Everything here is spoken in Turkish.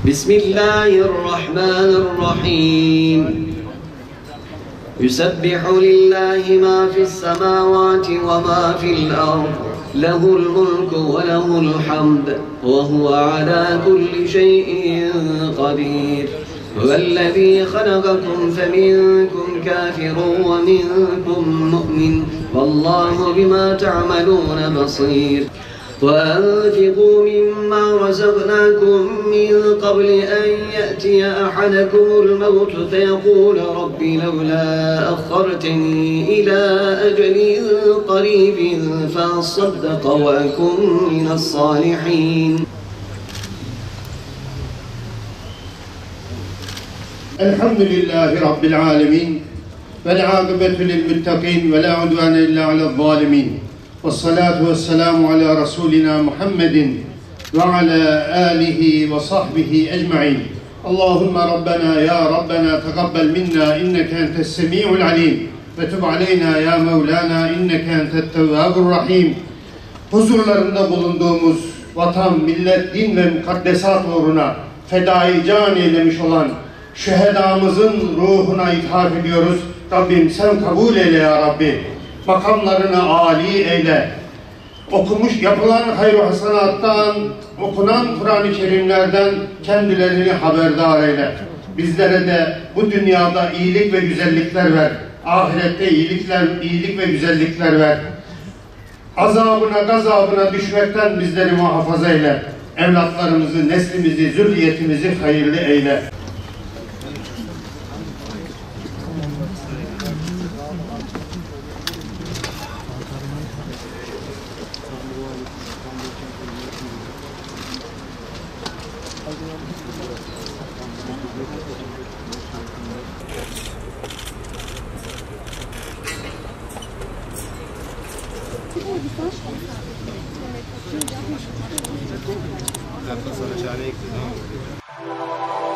بسم الله الرحمن الرحيم يسبح لله ما في السماوات وما في الأرض له الملك وله الحمد وهو على كل شيء قدير هو الذي خلقكم فمنكم كافر ومنكم مؤمن والله بما تعملون بصير وأنفقوا مما رزقناكم من قبل أن يأتي أحدكم الموت فيقول رب لولا أخرتني إلى أجل قريب فأصدق وأكن من الصالحين. الحمد لله رب العالمين والعاقبة للمتقين ولا عدوان إلا على الظالمين والصلاة والسلام على رسولنا محمد وعلى آله وصحبه أجمعين. اللهم ربنا يا ربنا تقبل منا إنك أنت السميع العليم وتب علينا يا مولانا إنك أنت التواب الرحيم. Huzurlarında bulunduğumuz vatan, millet, din ve mukaddesat uğruna fedai can eylemiş olan şühedamızın ruhuna ithaf ediyoruz. Rabbim sen kabul eyle ya Rabbi. Makamlarını âli eyle. Okumuş yapılan hayır-ı hasenattan, okunan Kur'an-ı Kerimlerden kendilerini haberdar eyle. Bizlere de bu dünyada iyilik ve güzellikler ver. Ahirette iyilik ve güzellikler ver. Azabına, gazabına düşmekten bizleri muhafaza eyle. Evlatlarımızı, neslimizi, zürriyetimizi hayırlı eyle. Sonra çare ekledim.